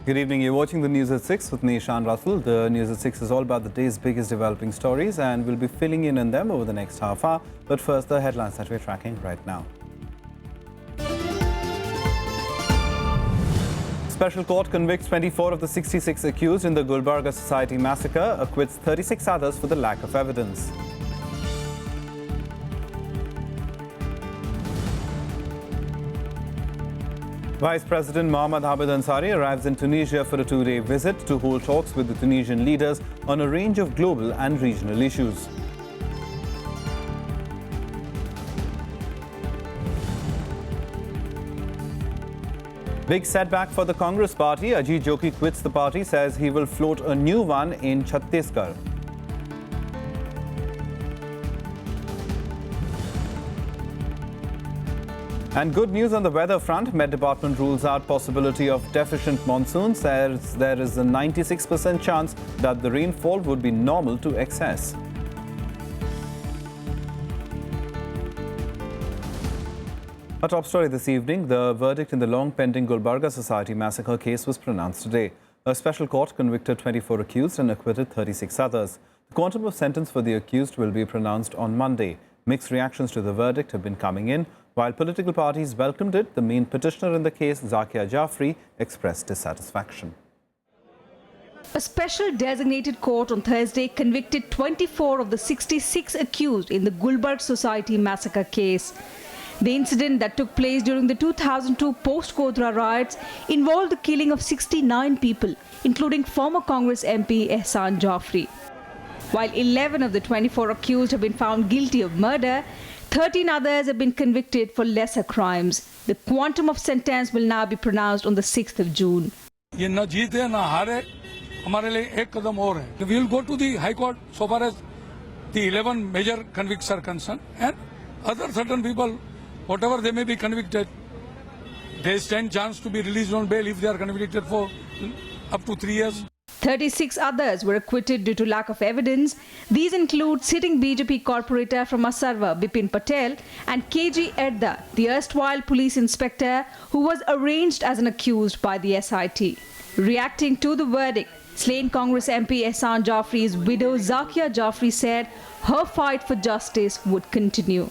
Good evening. You're watching the News at 6 with me, Shan Russell. The News at 6 is all about the day's biggest developing stories, and we'll be filling in on them over the next half hour. But first, the headlines that we're tracking right now. Special Court convicts 24 of the 66 accused in the Gulbarga Society massacre, acquits 36 others for the lack of evidence. Vice President Mohammad Habib Ansari arrives in Tunisia for a two-day visit to hold talks with the Tunisian leaders on a range of global and regional issues. Big setback for the Congress party. Ajit Joki quits the party, says he will float a new one in Chhattisgarh. And good news on the weather front. Met Department rules out possibility of deficient monsoons, as there is a 96% chance that the rainfall would be normal to excess. A top story this evening, the verdict in the long-pending Gulbarga Society massacre case was pronounced today. A special court convicted 24 accused and acquitted 36 others. The quantum of sentence for the accused will be pronounced on Monday. Mixed reactions to the verdict have been coming in. While political parties welcomed it, the main petitioner in the case, Rajya Jafri, expressed dissatisfaction. A special designated court on Thursday convicted 24 of the 66 accused in the Gulbarga Society massacre case. The incident that took place during the 2002 post-Godhra riots involved the killing of 69 people, including former Congress MP Ehsan Jafri. While 11 of the 24 accused have been found guilty of murder, 13 others have been convicted for lesser crimes. The quantum of sentence will now be pronounced on the 6th of June. We will go to the High Court so far as the 11 major convicts are concerned, and other certain people, whatever they may be convicted, they stand chance to be released on bail if they are convicted for up to 3 years. 36 others were acquitted due to lack of evidence. These include sitting BJP corporator from Asarwa, Bipin Patel, and KG Erda, the erstwhile police inspector who was arraigned as an accused by the SIT. Reacting to the verdict, slain Congress MP Ehsan Jafri's widow Zakia Jafri said her fight for justice would continue.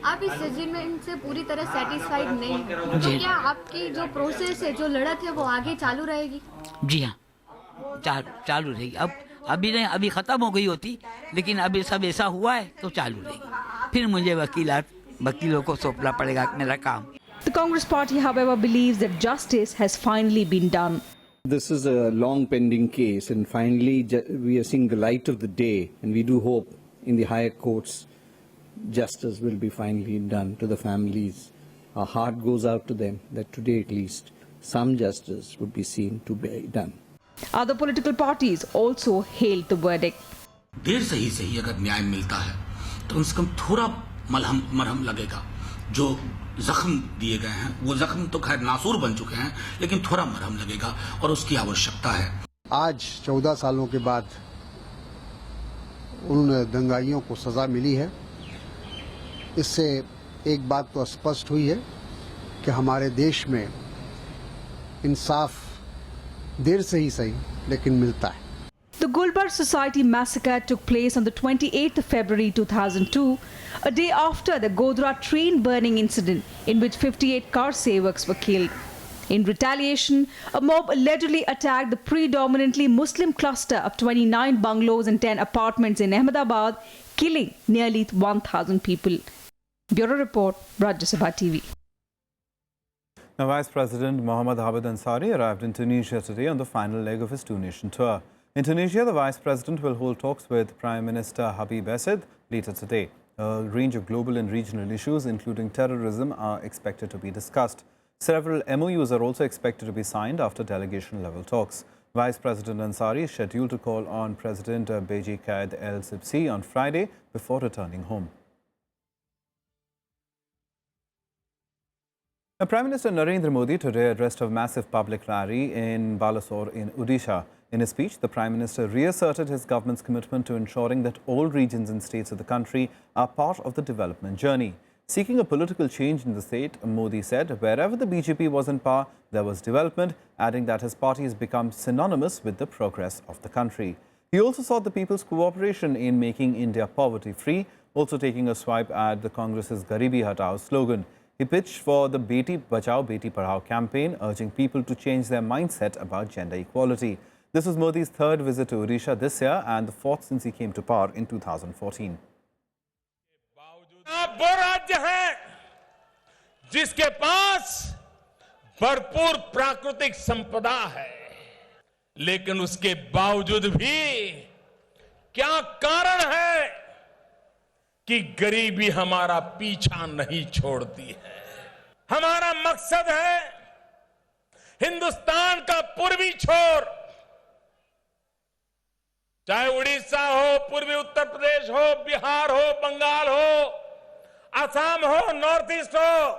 आप इस judgement से पूरी तरह satisfied नहीं हैं, तो क्या आपकी जो प्रोसेस है, जो लड़त है, वो आगे चालू रहेगी? जी हाँ, चालू रहेगी. अब अभी नहीं, अभी खत्म हो गई होती, लेकिन अभी सब ऐसा हुआ है तो चालू रहेगी. फिर मुझे वकीलों को सौंपना पड़ेगा मेरा काम. The Congress party, however, believes that justice has finally been done. This is a long pending case, and finally we are seeing the light of the day, and we do hope in the higher courts justice will be finally done to the families. Our heart goes out to them that today at least some justice would be seen to be done. Other political parties also hailed the verdict. देर से ही अगर न्याय मिलता है तो कम से कम थोड़ा मरहम लगेगा. जो जख्म दिए गए हैं वो जख्म तो खैर नासूर बन चुके हैं, लेकिन थोड़ा मरहम लगेगा और उसकी आवश्यकता है. आज 14 सालों के बाद उन दंगाइयों को सजा मिली है. इससे एक बात तो स्पष्ट हुई है कि हमारे देश में इंसाफ देर से ही सही लेकिन मिलता है. The Gulbarga Society massacre took place on the 28th of February 2002, a day after the Godhra train burning incident in which 58 car sevaks were killed. In retaliation, a mob allegedly attacked the predominantly Muslim cluster of 29 bungalows and 10 apartments in Ahmedabad, killing nearly 1,000 people. Bureau Report, Rajya Sabha TV. Now, Vice President Mohammad Habib Ansari arrived in Tunisia today on the final leg of his two-nation tour. In Tunisia, the Vice President will hold talks with Prime Minister Habib Esed later today. A range of global and regional issues, including terrorism, are expected to be discussed. Several MOUs are also expected to be signed after delegation-level talks. Vice President Ansari is scheduled to call on President Beji Qaid el-Sibsi on Friday before returning home. Prime Minister Narendra Modi today addressed a massive public rally in Balasore in Odisha. In his speech, the Prime Minister reasserted his government's commitment to ensuring that all regions and states of the country are part of the development journey. Seeking a political change in the state, Modi said wherever the BJP was in power, there was development, adding that his party has become synonymous with the progress of the country. He also sought the people's cooperation in making India poverty-free, also taking a swipe at the Congress's Garibi Hatao slogan. He pitched for the Beti Bachao Beti Padhao campaign, urging people to change their mindset about gender equality. This was Modi's third visit to Odisha this year and the fourth since he came to power in 2014. आप वो राज्य है जिसके पास भरपूर प्राकृतिक संपदा है, लेकिन उसके बावजूद भी क्या कारण है कि गरीबी हमारा पीछा नहीं छोड़ती है। हमारा मकसद है हिंदुस्तान का पूर्वी छोर, चाहे उड़ीसा हो, पूर्वी उत्तर प्रदेश हो, बिहार हो, बंगाल हो, असम हो, नॉर्थ ईस्ट हो,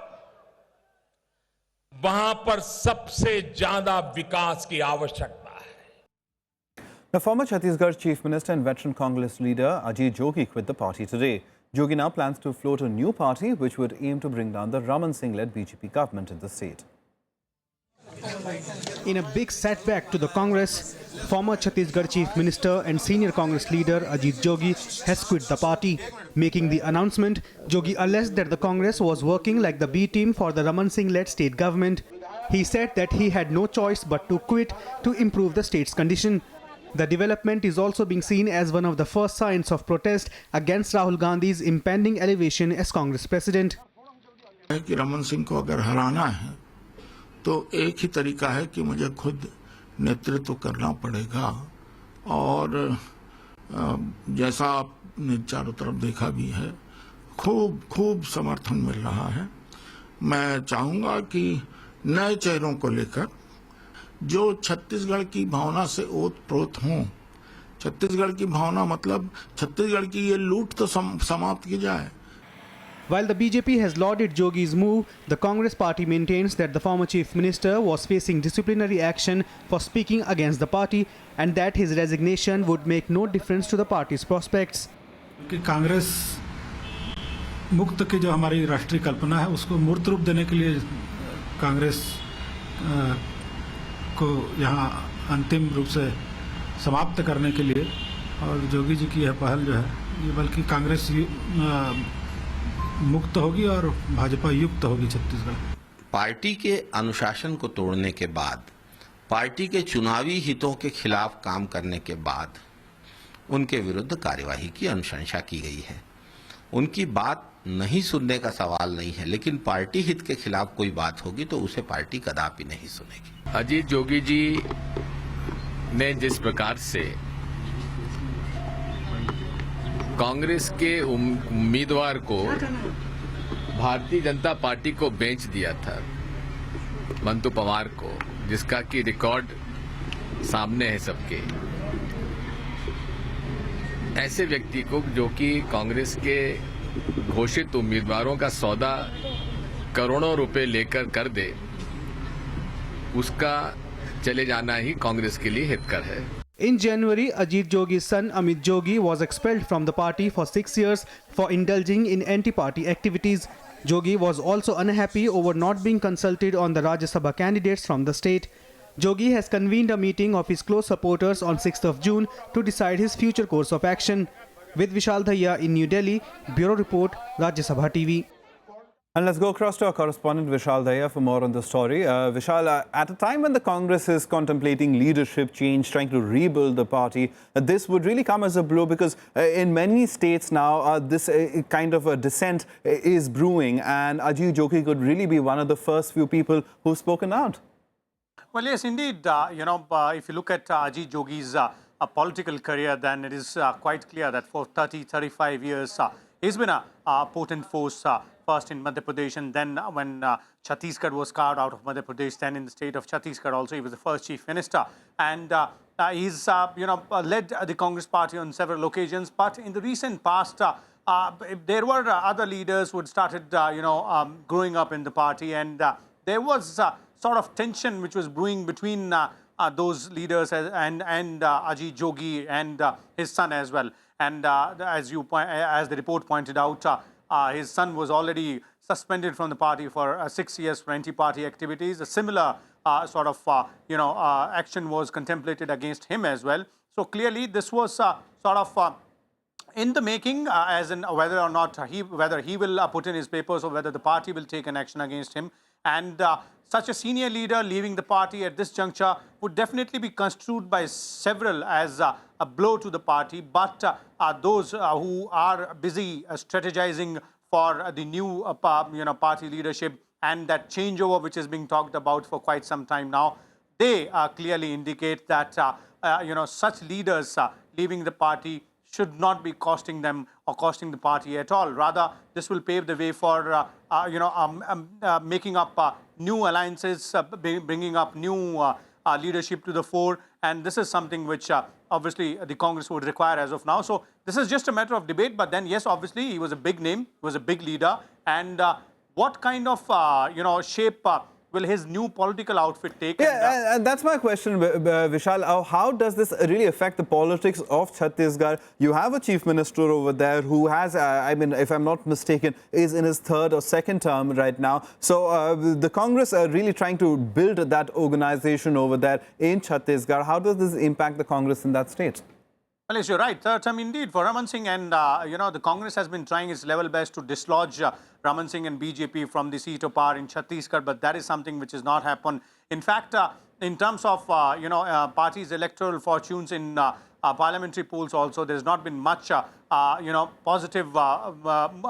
वहां पर सबसे ज्यादा विकास की आवश्यकता है। The former Chhattisgarh Chief Minister and veteran Congress leader Ajit Jogi quit the party today. Jogi now plans to float a new party which would aim to bring down the Raman Singh-led BJP government in the state. In a big setback to the Congress, former Chhattisgarh Chief Minister and senior Congress leader Ajit Jogi has quit the party. Making the announcement, Jogi alleged that the Congress was working like the B team for the Raman Singh-led state government. He said that he had no choice but to quit to improve the state's condition. The development is also being seen as one of the first signs of protest against Rahul Gandhi's impending elevation as Congress president. कि रमन सिंह को अगर हराना है तो एक ही तरीका है कि मुझे खुद नेतृत्व करना पड़ेगा, और जैसा आपने चारों तरफ देखा भी है, खूब समर्थन मिल रहा है। मैं चाहूंगा कि नए चेहरों को लेकर जो छत्तीसगढ़ की भावना से ओतप्रोत हों, छत्तीसगढ़ की भावना मतलब छत्तीसगढ़ की ये लूट तो समाप्त की जाए। While the BJP has lauded Jogi's move, the Congress party maintains that the former chief minister was facing disciplinary action for speaking against the party and that his resignation would make no difference to the party's prospects. कि कांग्रेस मुक्त की जो हमारी राष्ट्रीय कल्पना है उसको मूर्त रूप देने के लिए कांग्रेस को यहाँ अंतिम रूप से समाप्त करने के लिए, और जोगी जी की यह पहल जो है ये बल्कि कांग्रेस मुक्त होगी और भाजपा युक्त होगी छत्तीसगढ़। पार्टी के अनुशासन को तोड़ने के बाद, पार्टी के चुनावी हितों के खिलाफ काम करने के बाद उनके विरुद्ध कार्यवाही की अनुशंसा की गई है। उनकी बात नहीं सुनने का सवाल नहीं है, लेकिन पार्टी हित के खिलाफ कोई बात होगी तो उसे पार्टी कदापि नहीं सुनेगी। अजीत जोगी जी ने जिस प्रकार से कांग्रेस के उम्मीदवार को भारतीय जनता पार्टी को बेच दिया था, मंतु पवार को, जिसका कि रिकॉर्ड सामने है सबके, ऐसे व्यक्ति को जो कि कांग्रेस के घोषित उम्मीदवारों का सौदा करोड़ों रुपए लेकर कर दे, उसका चले जाना ही कांग्रेस के लिए हितकर है। In January, Ajit Jogi's son Amit Jogi was expelled from the party for 6 years for indulging in anti-party activities. Jogi was also unhappy over not being consulted on the Rajya Sabha candidates from the state. Jogi has convened a meeting of his close supporters on 6th of June to decide his future course of action. With Vishal Dhaya in New Delhi, Bureau Report, Rajya Sabha TV. And let's go across to our correspondent Vishal Dhaya for more on the story. Vishal, at a time when the Congress is contemplating leadership change, trying to rebuild the party, this would really come as a blow because in many states now this kind of a dissent is brewing, and Ajit Jogi could really be one of the first few people who've spoken out. Well, yes, indeed. If you look at Ajit Jogi's political career, then it is quite clear that for 35 years, he's been a potent force. First in Madhya Pradesh, and then when Chhattisgarh was carved out of Madhya Pradesh, then in the state of Chhattisgarh also, he was the first chief minister. And he's, led the Congress party on several occasions. But in the recent past, there were other leaders who had started, growing up in the party. And there was sort of tension which was brewing between those leaders and Ajit Jogi and his son as well. And as the report pointed out, his son was already suspended from the party for 6 years for anti-party activities. A similar action was contemplated against him as well. So clearly, this was in the making, as in whether or not he will put in his papers or whether the party will take an action against him. And such a senior leader leaving the party at this juncture would definitely be construed by several as a blow to the party. But those who are busy strategizing for the new party leadership and that changeover which is being talked about for quite some time now, they clearly indicate that such leaders leaving the party should not be costing them or costing the party at all. Rather, this will pave the way for making up new alliances, bringing up new leadership to the fore. And this is something which obviously the Congress would require as of now. So this is just a matter of debate. But then, yes, obviously, he was a big name. He was a big leader. And what kind of, shape will his new political outfit take? Yeah, and that's my question, Vishal. How does this really affect the politics of Chhattisgarh? You have a chief minister over there who has, if I'm not mistaken, is in his third or second term right now. So the Congress are really trying to build that organization over there in Chhattisgarh. How does this impact the Congress in that state? Well, yes, you're right. Third term indeed for Raman Singh, and the Congress has been trying its level best to dislodge Raman Singh and BJP from the seat of power in Chhattisgarh, but that is something which has not happened. In fact, in terms of parties' electoral fortunes in parliamentary polls, also there's not been much positive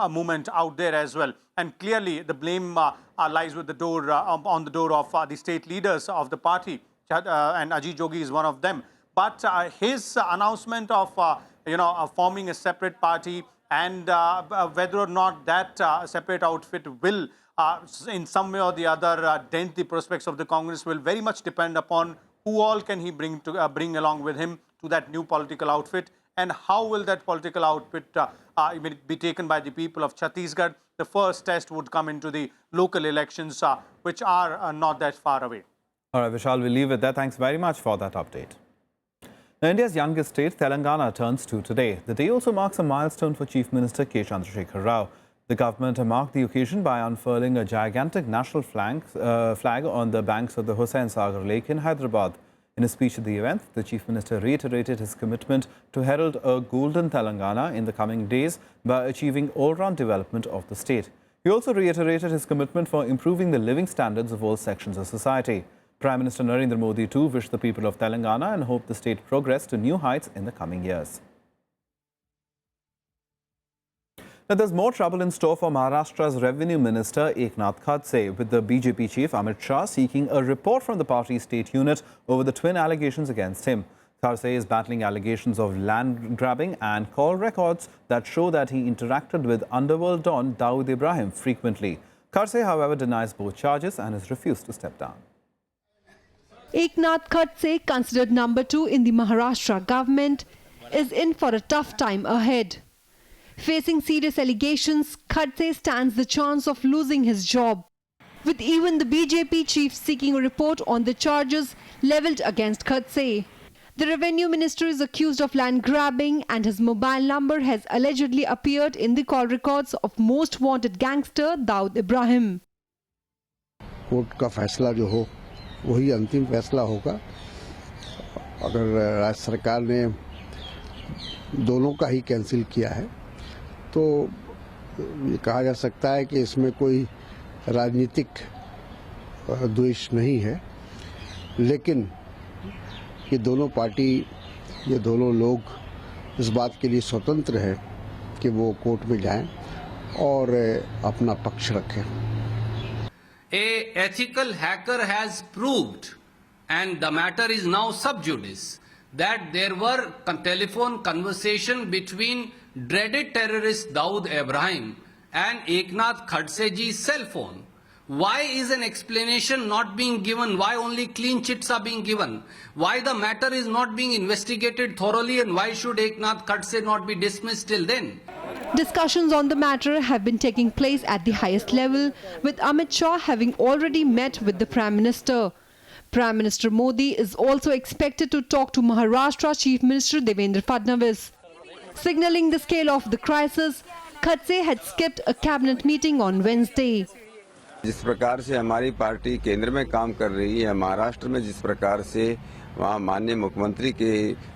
movement out there as well. And clearly, the blame lies with the door on the door of the state leaders of the party, and Ajit Jogi is one of them. But his announcement of, forming a separate party and whether or not that separate outfit will, in some way or the other, dent the prospects of the Congress will very much depend upon who all can he bring along with him to that new political outfit, and how will that political outfit be taken by the people of Chhattisgarh. The first test would come into the local elections, which are not that far away. All right, Vishal, we'll leave it there. Thanks very much for that update. Now, India's youngest state, Telangana, turns 2 today. The day also marks a milestone for Chief Minister K. Chandrasekhar Rao. The government marked the occasion by unfurling a gigantic national flag on the banks of the Hussain Sagar Lake in Hyderabad. In a speech at the event, the Chief Minister reiterated his commitment to herald a golden Telangana in the coming days by achieving all-round development of the state. He also reiterated his commitment for improving the living standards of all sections of society. Prime Minister Narendra Modi too wished the people of Telangana and hoped the state progress to new heights in the coming years. Now, there's more trouble in store for Maharashtra's Revenue Minister Eknath Khadse, with the BJP chief Amit Shah seeking a report from the party's state unit over the twin allegations against him. Khadse is battling allegations of land grabbing and call records that show that he interacted with underworld don Dawood Ibrahim frequently. Khadse, however, denies both charges and has refused to step down. Eknath Khadse, considered number 2 in the Maharashtra government, is in for a tough time ahead. Facing serious allegations, Khadse stands the chance of losing his job, with even the BJP chief seeking a report on the charges levelled against Khadse. The revenue minister is accused of land grabbing, and his mobile number has allegedly appeared in the call records of most wanted gangster Dawood Ibrahim. Court का फैसला जो हो वही अंतिम फैसला होगा। अगर राज्य सरकार ने दोनों का ही कैंसिल किया है तो ये कहा जा सकता है कि इसमें कोई राजनीतिक द्वेष नहीं है, लेकिन ये दोनों पार्टी, ये दोनों लोग इस बात के लिए स्वतंत्र है कि वो कोर्ट में जाएं और अपना पक्ष रखें। A ethical hacker has proved, and the matter is now sub judice, that there were telephone conversation between dreaded terrorist Dawood Ibrahim and Eknath Khadseji's cell phone. Why is an explanation not being given? Why only clean chits are being given? Why the matter is not being investigated thoroughly, and why should Eknath Khadse not be dismissed till then? Discussions on the matter have been taking place at the highest level, with Amit Shah having already met with the Prime Minister. Prime Minister Modi is also expected to talk to Maharashtra Chief Minister Devendra Fadnavis. Signalling the scale of the crisis, Khatse had skipped a cabinet meeting on Wednesday. जिस प्रकार से हमारी party केंद्र में काम कर रही है, महाराष्ट्र में जिस प्रकार से वहाँ माननीय मुख्यमंत्री के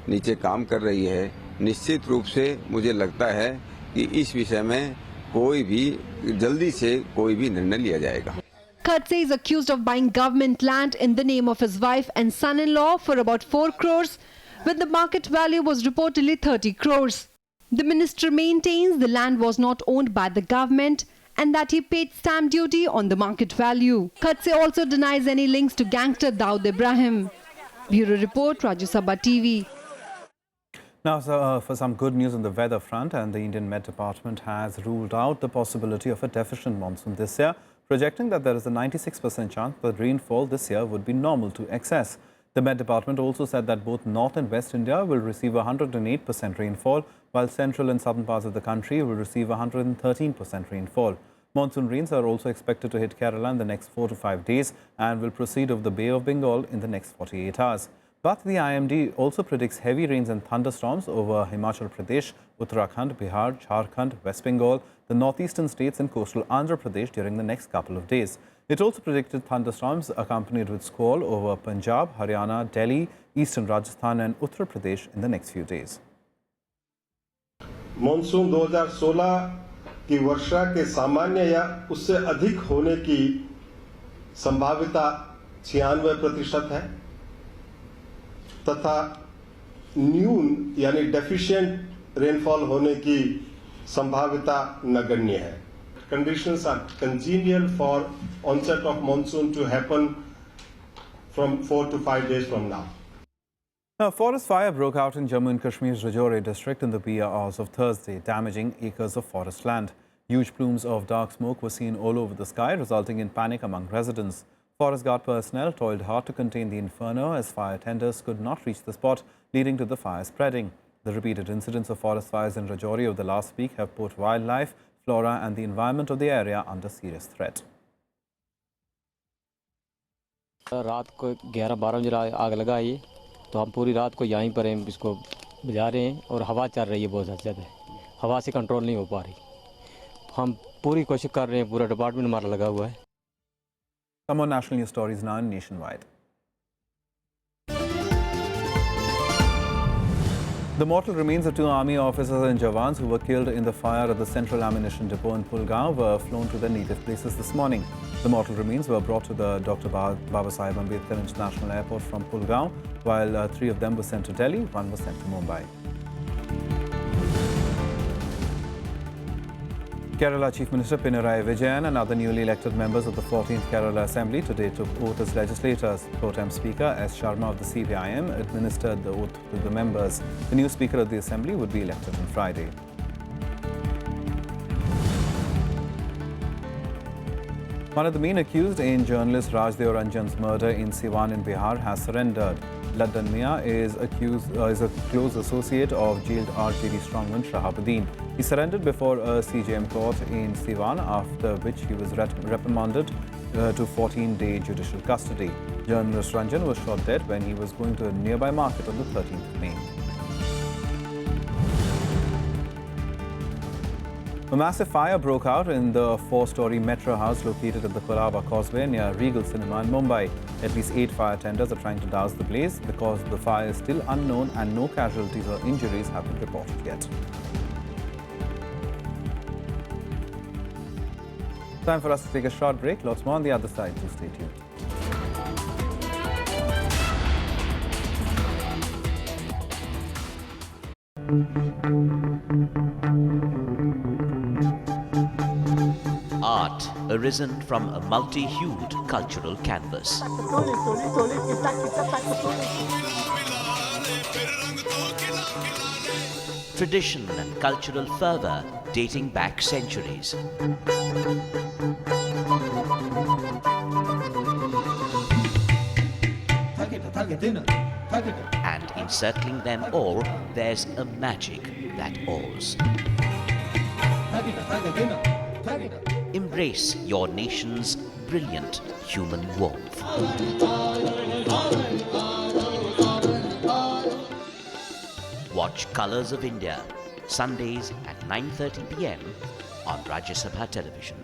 नीचे काम कर रही है, निश्चित रूप से मुझे लगता है कि इस विषय में कोई भी जल्दी से कोई भी निर्णय लिया जाएगा. Khatse is accused of buying government land in the name of his wife and son-in-law for about 4 crores, when the market value was reportedly 30 crores. The minister maintains the land was not owned by the government and that he paid stamp duty on the market value. Khatse also denies any links to gangster Dawood Ibrahim. Bureau Report, Rajya Sabha TV. Now, for some good news on the weather front, and the Indian Met Department has ruled out the possibility of a deficient monsoon this year, projecting that there is a 96% chance that rainfall this year would be normal to excess. The Met Department also said that both North and West India will receive 108% rainfall, while central and southern parts of the country will receive 113% rainfall. Monsoon rains are also expected to hit Kerala in the next 4 to 5 days and will proceed over the Bay of Bengal in the next 48 hours. But the IMD also predicts heavy rains and thunderstorms over Himachal Pradesh, Uttarakhand, Bihar, Jharkhand, West Bengal, the northeastern states and coastal Andhra Pradesh during the next couple of days. It also predicted thunderstorms accompanied with squall over Punjab, Haryana, Delhi, eastern Rajasthan and Uttar Pradesh in the next few days. Monsoon 2016 की वर्षा के सामान्य या उससे अधिक होने की संभाव्यता 96% है तथा न्यून यानी डेफिशिएंट रेनफॉल होने की संभाव्यता नगण्य है. Conditions are congenial for onset of monsoon to happen from 4 to 5 days from now. A forest fire broke out in Jammu and Kashmir's Rajouri district in the wee hours of Thursday, damaging acres of forest land. Huge plumes of dark smoke were seen all over the sky, resulting in panic among residents. Forest Guard personnel toiled hard to contain the inferno as fire tenders could not reach the spot, leading to the fire spreading. The repeated incidents of forest fires in Rajouri over the last week have put wildlife, flora and the environment of the area under serious threat. रात को 11-12 बजे आग लगाई तो हम पूरी रात को यहीं पर इसको बुझा रहे हैं और हवा चल रही है बहुत ज़्यादा. हवा से कंट्रोल नहीं हो पा रही. हम पूरी कोशिश कर रहे हैं, पूरा डिपार्टमेंट हमारा लगा हुआ है. Some more national news stories now nationwide. The mortal remains of 2 army officers and jawans who were killed in the fire at the central ammunition depot in Pulgaon were flown to their native places this morning. The mortal remains were brought to the Dr. Babasaheb Ambedkar International Airport from Pulgaon, while 3 of them were sent to Delhi, 1 was sent to Mumbai. Kerala Chief Minister Pinarayi Vijayan and other newly elected members of the 14th Kerala Assembly today took oath as legislators. Pro-Tem Speaker S. Sharma of the CPIM administered the oath to the members. The new Speaker of the Assembly would be elected on Friday. One of the main accused in journalist Rajya Ranjan's murder in Siwan in Bihar has surrendered. Laddan Mia is a close associate of jailed RJD strongman Shahabuddin. He surrendered before a CJM court in Siwan, after which he was reprimanded to 14-day judicial custody. Journalist Ranjan was shot dead when he was going to a nearby market on the 13th of May. A massive fire broke out in the 4-story metro house located at the Kolaba Causeway near Regal Cinema in Mumbai. At least 8 fire tenders are trying to douse the blaze. The cause of the fire is still unknown and no casualties or injuries have been reported yet. Time for us to take a short break. Lots more on the other side, so stay tuned. Art arisen from a multi-hued cultural canvas. Tradition and cultural fervour dating back centuries. And encircling them all, there's a magic that awes. Embrace your nation's brilliant human warmth. Watch Colours of India, Sundays at 9:30 p.m. on Rajya Sabha television.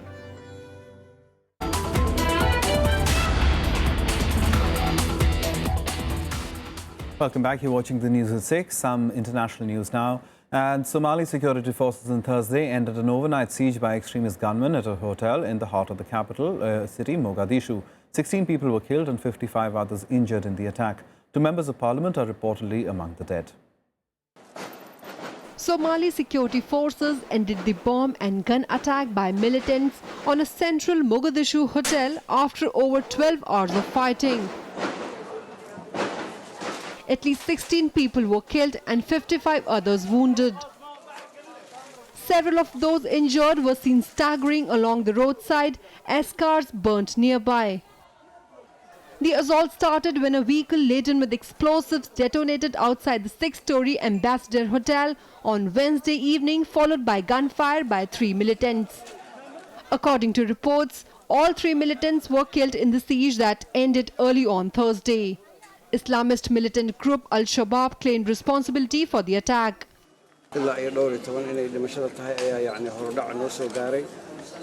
Welcome back. You're watching the news at 6. Some international news now. And Somali security forces on Thursday ended an overnight siege by extremist gunmen at a hotel in the heart of the capital city, Mogadishu. 16 people were killed and 55 others injured in the attack. 2 members of parliament are reportedly among the dead. Somali security forces ended the bomb and gun attack by militants on a central Mogadishu hotel after over 12 hours of fighting. At least 16 people were killed and 55 others wounded. Several of those injured were seen staggering along the roadside as cars burnt nearby. The assault started when a vehicle laden with explosives detonated outside the 6-story Ambassador Hotel on Wednesday evening, followed by gunfire by 3 militants. According to reports, all 3 militants were killed in the siege that ended early on Thursday. Islamist militant group Al-Shabaab claimed responsibility for the attack.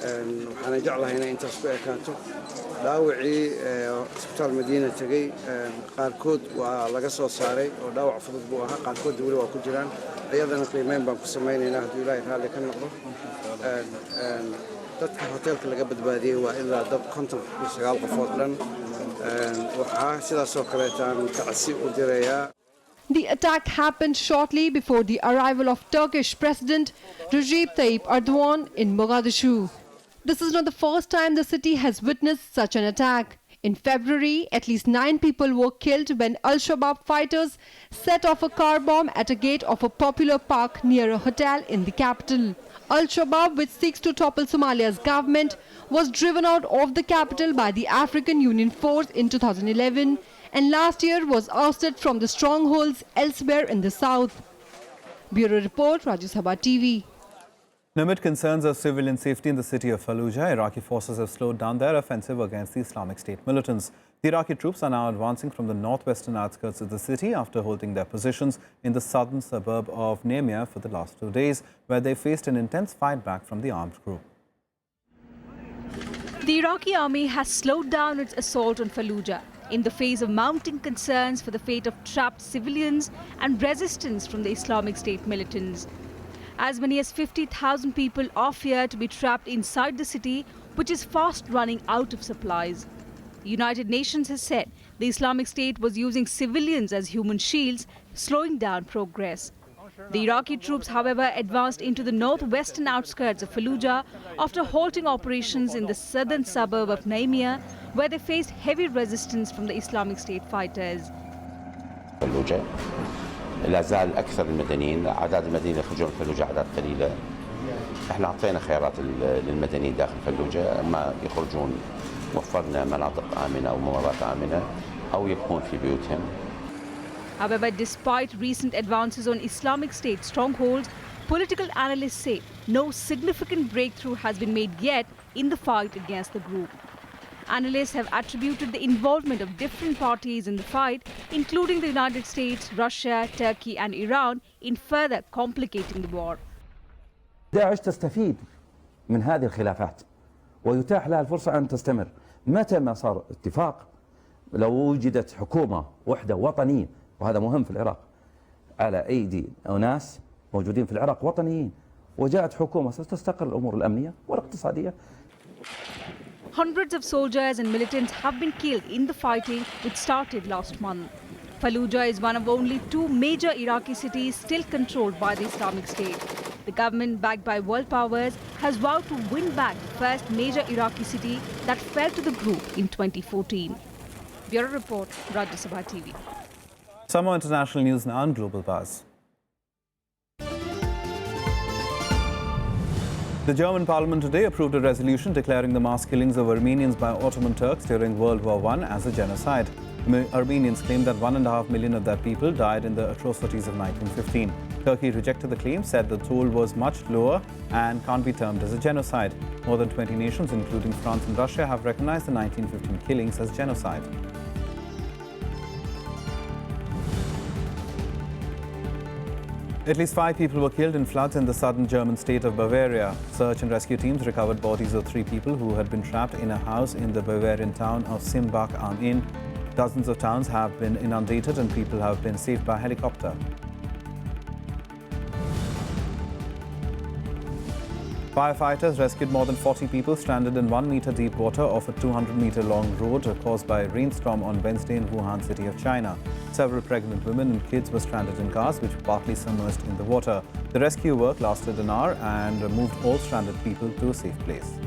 waxaana jeclahay inay intaas ku ekaato dhaawacii isbitaal Madiina tagay qaarkood waa laga soo saaray oo dhaawac fudud buu ahaa qaarkood wali waa ku jiraan ayadana qiimeyn baan ku sameeynaynaa haddii Ilaahay raali ka noqdo dadka hotelka laga badbaadiyay waa ilaa dad 59 qofood dhan waxaa sidaas oo kale taan tacsi u direeyaa. The attack happened shortly before the arrival of Turkish President Recep Tayyip Erdogan in Mogadishu. This is not the first time the city has witnessed such an attack. In February, at least 9 people were killed when Al-Shabaab fighters set off a car bomb at a gate of a popular park near a hotel in the capital. Al-Shabaab, which seeks to topple Somalia's government, was driven out of the capital by the African Union Force in 2011 and last year was ousted from the strongholds elsewhere in the south. Bureau Report, Rajya Sabha TV. Amid concerns of civilian safety in the city of Fallujah, Iraqi forces have slowed down their offensive against the Islamic State militants. The Iraqi troops are now advancing from the northwestern outskirts of the city after holding their positions in the southern suburb of Nemia for the last 2 days, where they faced an intense fight back from the armed group. The Iraqi army has slowed down its assault on Fallujah in the face of mounting concerns for the fate of trapped civilians and resistance from the Islamic State militants. As many as 50,000 people are feared to be trapped inside the city, which is fast running out of supplies. The United Nations has said the Islamic State was using civilians as human shields, slowing down progress. The Iraqi troops, however, advanced into the northwestern outskirts of Fallujah after halting operations in the southern suburb of Nemia, where they faced heavy resistance from the Islamic State fighters. فلوجة لا زال أكثر المدنيين أعداد المدنيين يخرجون من فلوجة أعداد قليلة. احنا أعطينا خيارات للمدنيين داخل فلوجة، أما يخرجون وفرنا مناطق آمنة أو ممرات آمنة أو يبقون في بيوتهم. However, despite recent advances on Islamic State strongholds, political analysts say no significant breakthrough has been made yet in the fight against the group. Analysts have attributed the involvement of different parties in the fight, including the United States, Russia, Turkey and Iran, in further complicating the war. داعش تستفيد من هذه الخلافات ويتاح لها الفرصة أن تستمر. متى ما صار اتفاق، لو وجدت حكومة وحدة وطنية، وهذا مهم في العراق، على أيدي أناس موجودين في العراق وطنيين، وجاءت حكومة ستستقر الأمور الأمنية والاقتصادية. Hundreds of soldiers and militants have been killed in the fighting which started last month. Fallujah is one of only 2 major Iraqi cities still controlled by the Islamic State. The government, backed by world powers, has vowed to win back the first major Iraqi city that fell to the group in 2014. Bureau Report, Rajya Sabha TV. Some more international news now on Global Buzz. The German parliament today approved a resolution declaring the mass killings of Armenians by Ottoman Turks during World War I as a genocide. Armenians claim that 1.5 million of their people died in the atrocities of 1915. Turkey rejected the claim, said the toll was much lower and can't be termed as a genocide. More than 20 nations, including France and Russia, have recognized the 1915 killings as genocide. At least 5 people were killed in floods in the southern German state of Bavaria. Search and rescue teams recovered bodies of 3 people who had been trapped in a house in the Bavarian town of Simbach am Inn. Dozens of towns have been inundated and people have been saved by helicopter. Firefighters rescued more than 40 people stranded in 1-meter deep water off a 200-meter long road caused by a rainstorm on Wednesday in Wuhan, city of China. Several pregnant women and kids were stranded in cars which were partly submerged in the water. The rescue work lasted an hour and moved all stranded people to a safe place.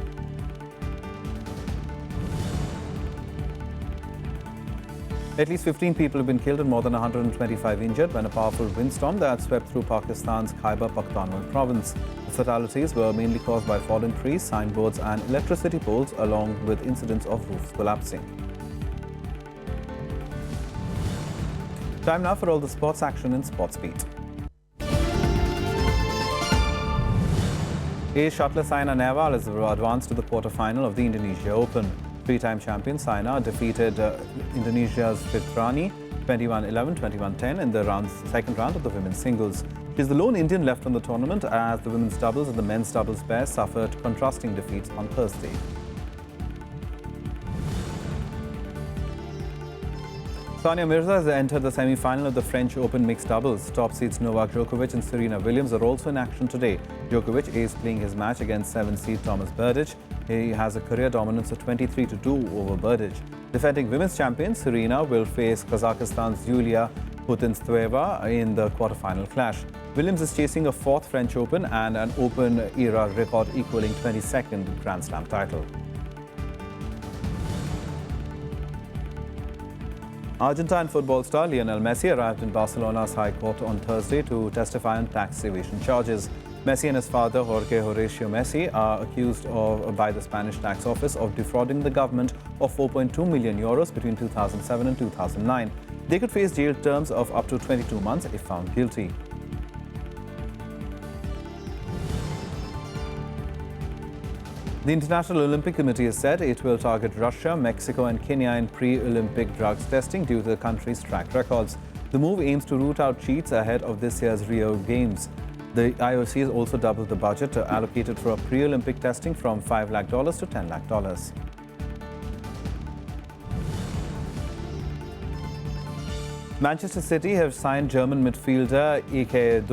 At least 15 people have been killed and more than 125 injured when a powerful windstorm that swept through Pakistan's Khyber Pakhtunkhwa province. The fatalities were mainly caused by fallen trees, signboards and electricity poles, along with incidents of roofs collapsing. Time now for all the sports action in Sports Beat. Ace shuttler Saina Nehwal has advanced to the quarter-final of the Indonesia Open. 3-time champion Saina defeated Indonesia's Fitrani 21-11, 21-10 in the second round of the women's singles. She is the lone Indian left in the tournament as the women's doubles and the men's doubles pairs suffered contrasting defeats on Thursday. Sania Mirza has entered the semi-final of the French Open mixed doubles. Top seeds Novak Djokovic and Serena Williams are also in action today. Djokovic is playing his match against 7-seed Thomas Berdych. He has a career dominance of 23-2 over Berdych. Defending women's champion Serena will face Kazakhstan's Yulia Putintseva in the quarter-final clash. Williams is chasing a 4th French Open and an Open-era record equaling 22nd Grand Slam title. Argentine football star Lionel Messi arrived in Barcelona's High Court on Thursday to testify on tax evasion charges. Messi and his father, Jorge Horacio Messi, are accused by the Spanish tax office of defrauding the government of 4.2 million euros between 2007 and 2009. They could face jail terms of up to 22 months if found guilty. The International Olympic Committee has said it will target Russia, Mexico and Kenya in pre-Olympic drugs testing due to the country's track records. The move aims to root out cheats ahead of this year's Rio Games. The IOC has also doubled the budget allocated for pre-Olympic testing from $5 lakh to $10 lakh. Manchester City have signed German midfielder Ilkay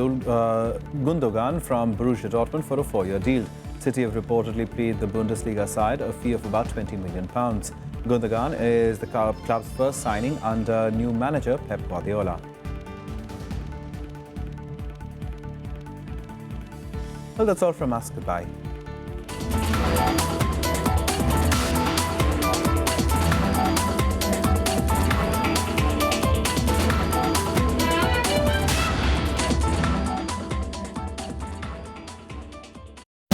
Gundogan from Borussia Dortmund for a 4-year deal. City have reportedly paid the Bundesliga side a fee of about £20 million. Gundogan is the club's first signing under new manager Pep Guardiola. Well, that's all from us. Goodbye.